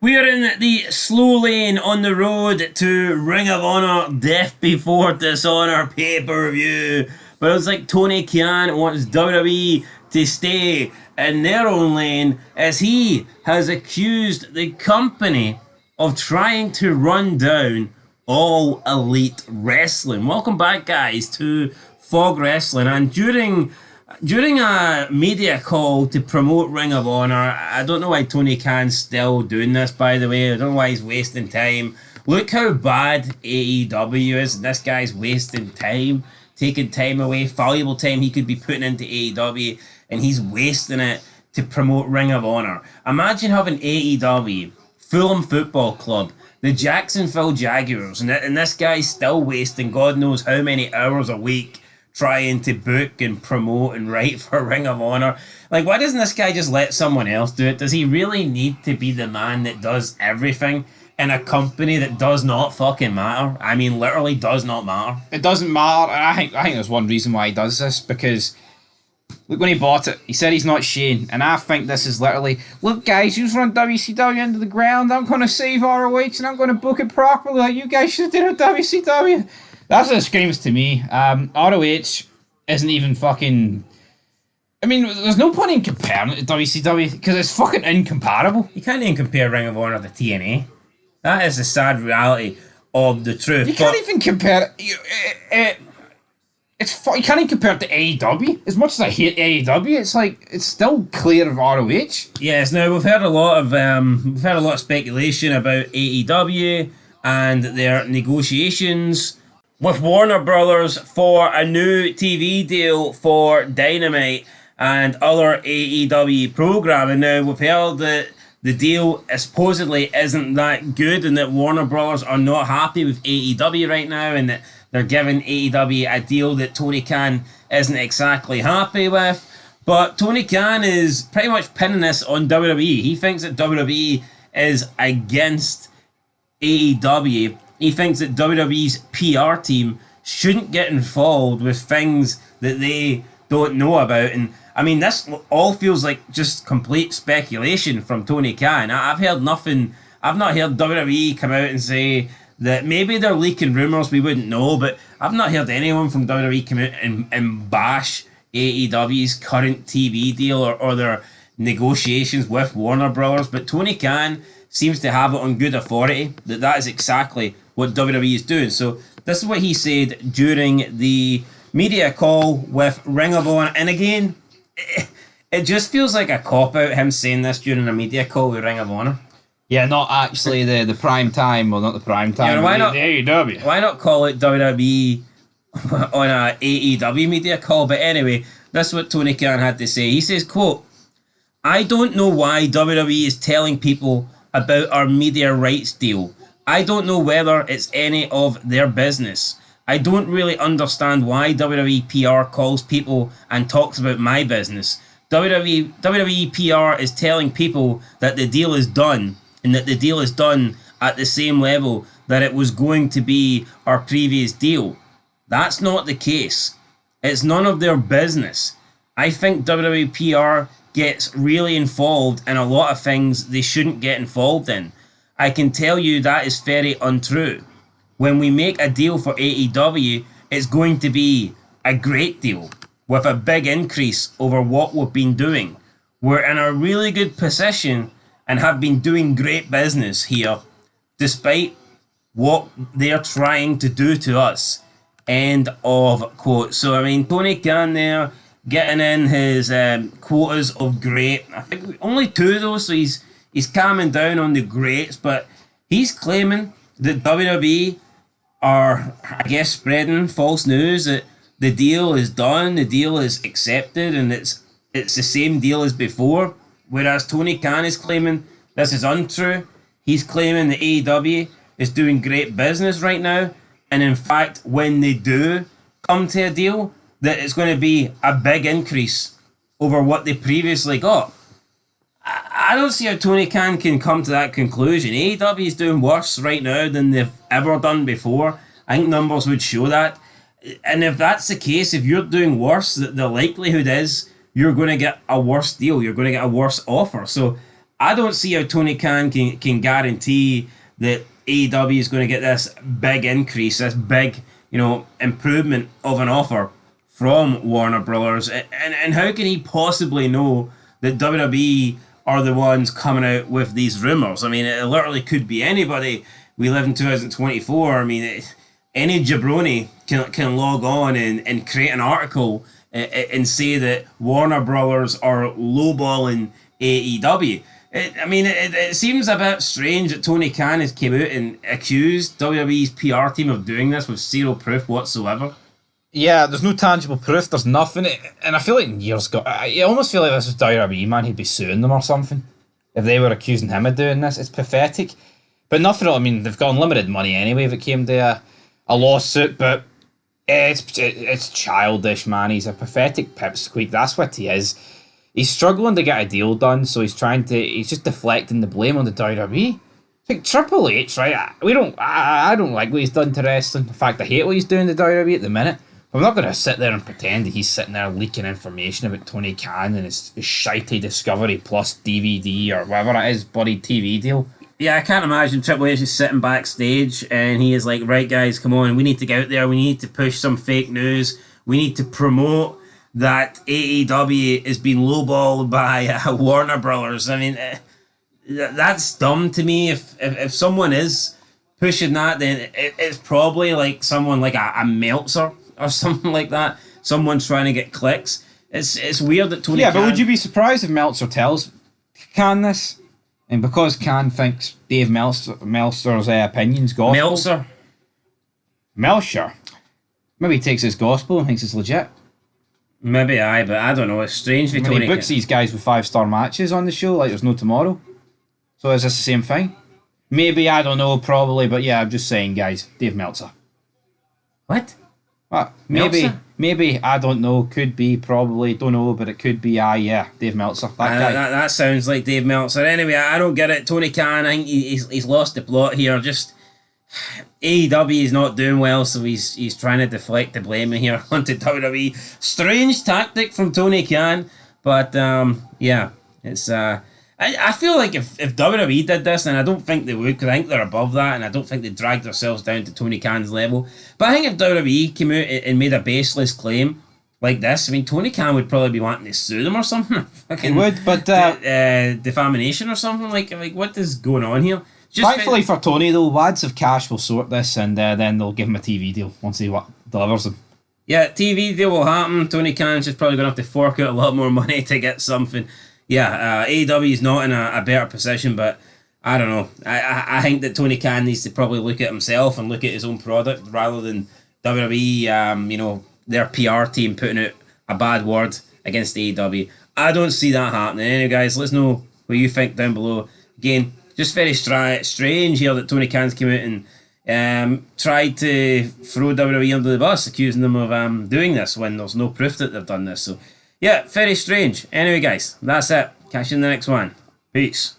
We are in the slow lane on the road to Ring of Honor Death Before Dishonor pay-per-view. But it's like Tony Khan wants WWE to stay in their own lane as he has accused the company of trying to run down All Elite Wrestling. Welcome back, guys, to Fog Wrestling. And during a media call to promote Ring of Honor, I don't know why Tony Khan's still doing this, by the way. I don't know why he's wasting time. Look how bad AEW is. This guy's wasting time, taking time away, valuable time he could be putting into AEW, and he's wasting it to promote Ring of Honor. Imagine having AEW, Fulham Football Club, the Jacksonville Jaguars, and this guy's still wasting God knows how many hours a week trying to book and promote and write for Ring of Honor. Like, why doesn't this guy just let someone else do it? Does he really need to be the man that does everything in a company that does not fucking matter? I mean, literally does not matter. It doesn't matter, and I think there's one reason why he does this, because look, when he bought it, he said he's not Shane, and I think this is literally, look guys, you just run WCW into the ground, I'm going to save ROH and I'm going to book it properly like you guys should have done at WCW. That's what it screams to me. ROH isn't even fucking... I mean, there's no point in comparing it to WCW because it's fucking incomparable. You can't even compare Ring of Honor to TNA. That is the sad reality of the truth. You can't even compare it. You can't even compare it to AEW. As much as I hate AEW, it's like it's still clear of ROH. Yes. Now we've heard a lot of speculation about AEW and their negotiations with Warner Brothers for a new TV deal for Dynamite and other AEW programming. Now, we've heard that the deal supposedly isn't that good and that Warner Brothers are not happy with AEW right now and that they're giving AEW a deal that Tony Khan isn't exactly happy with. But Tony Khan is pretty much pinning this on WWE. He thinks that WWE is against AEW. He thinks that WWE's PR team shouldn't get involved with things that they don't know about. And I mean, this all feels like just complete speculation from Tony Khan. I've heard nothing. I've not heard WWE come out and say that maybe they're leaking rumors we wouldn't know, but I've not heard anyone from WWE come out and bash AEW's current TV deal or their negotiations with Warner Brothers. But Tony Khan seems to have it on good authority that that is exactly what WWE is doing. So this is what he said during the media call with Ring of Honor. And again, it just feels like a cop-out, him saying this during a media call with Ring of Honor. Yeah, not actually the prime time, well, not the prime time. Yeah, why not the AEW? Why not call it WWE on a AEW media call? But anyway, this is what Tony Khan had to say. He says, quote, "I don't know why WWE is telling people about our media rights deal. I don't know whether it's any of their business. I don't really understand why WWE PR calls people and talks about my business. WWE PR is telling people that the deal is done and that the deal is done at the same level that it was going to be our previous deal. That's not the case. It's none of their business. I think WWE PR gets really involved in a lot of things they shouldn't get involved in. I can tell you that is very untrue. When we make a deal for AEW, it's going to be a great deal with a big increase over what we've been doing. We're in a really good position and have been doing great business here, despite what they're trying to do to us." End of quote. So, I mean, Tony Khan there getting in his quotas of great. I think only two though, so he's calming down on the greats, but he's claiming that WWE are, I guess, spreading false news that the deal is done, the deal is accepted, and it's the same deal as before. Whereas Tony Khan is claiming this is untrue. He's claiming that AEW is doing great business right now, and in fact, when they do come to a deal, that it's going to be a big increase over what they previously got. I don't see how Tony Khan can come to that conclusion. AEW is doing worse right now than they've ever done before. I think numbers would show that. And if that's the case, if you're doing worse, the likelihood is you're going to get a worse deal. You're going to get a worse offer. So I don't see how Tony Khan can guarantee that AEW is going to get this big increase, this big, improvement of an offer from Warner Brothers. And how can he possibly know that WWE are the ones coming out with these rumors? I mean, it literally could be anybody. We live in 2024. I mean, any jabroni can log on and create an article and say that Warner Brothers are lowballing AEW. It seems a bit strange that Tony Khan has came out and accused WWE's PR team of doing this with zero proof whatsoever. Yeah, there's no tangible proof. There's nothing, and I feel like years ago, I almost feel like this was WWE, man. He'd be suing them or something if they were accusing him of doing this. It's pathetic, but nothing. I mean, they've got unlimited money anyway if it came to a lawsuit, but it's childish, man. He's a pathetic pipsqueak. That's what he is. He's struggling to get a deal done, so he's just deflecting the blame on the WWE. Like Triple H, right? I don't like what he's done to wrestling. In fact, I hate what he's doing to WWE at the minute. I'm not going to sit there and pretend that he's sitting there leaking information about Tony Khan and his shitey Discovery Plus DVD or whatever it is, bloody TV deal. Yeah, I can't imagine Triple H is sitting backstage and he is like, right guys, come on, we need to get out there, we need to push some fake news, we need to promote that AEW is being lowballed by Warner Brothers. I mean, that's dumb to me. If someone is pushing that, then it's probably like someone like a Meltzer or something like that. Someone's trying to get clicks. It's weird that Tony. Yeah, Khan... but would you be surprised if Meltzer tells Khan this? And because Khan thinks Dave Meltzer's opinion's gospel. Meltzer? Maybe he takes his gospel and thinks it's legit. Maybe but I don't know. It's strange for Tony. He books these guys with 5-star matches on the show like there's no tomorrow. So is this the same thing? Maybe, I don't know, probably, but yeah, I'm just saying, guys, Dave Meltzer. What? What? Maybe, I don't know, could be, probably, don't know, but it could be, yeah, Dave Meltzer, that guy. That sounds like Dave Meltzer. Anyway, I don't get it. Tony Khan, I think he's lost the plot here. Just, AEW is not doing well, so he's trying to deflect the blame here onto WWE. Strange tactic from Tony Khan, but, yeah, it's, I feel like if WWE did this, and I don't think they would, because I think they're above that, and I don't think they dragged themselves down to Tony Khan's level. But I think if WWE came out and made a baseless claim like this, I mean, Tony Khan would probably be wanting to sue them or something. He would, but defamation or something. Like what is going on here? Thankfully for Tony, though, wads of cash will sort this, and then they'll give him a TV deal once he delivers them. Yeah, TV deal will happen. Tony Khan's just probably going to have to fork out a lot more money to get something. Yeah, AEW is not in a better position, but I don't know. I think that Tony Khan needs to probably look at himself and look at his own product rather than WWE, their PR team putting out a bad word against AEW. I don't see that happening. Anyway, guys, let us know what you think down below. Again, just very strange here that Tony Khan's came out and tried to throw WWE under the bus, accusing them of doing this when there's no proof that they've done this. So, yeah, very strange. Anyway, guys, that's it. Catch you in the next one. Peace.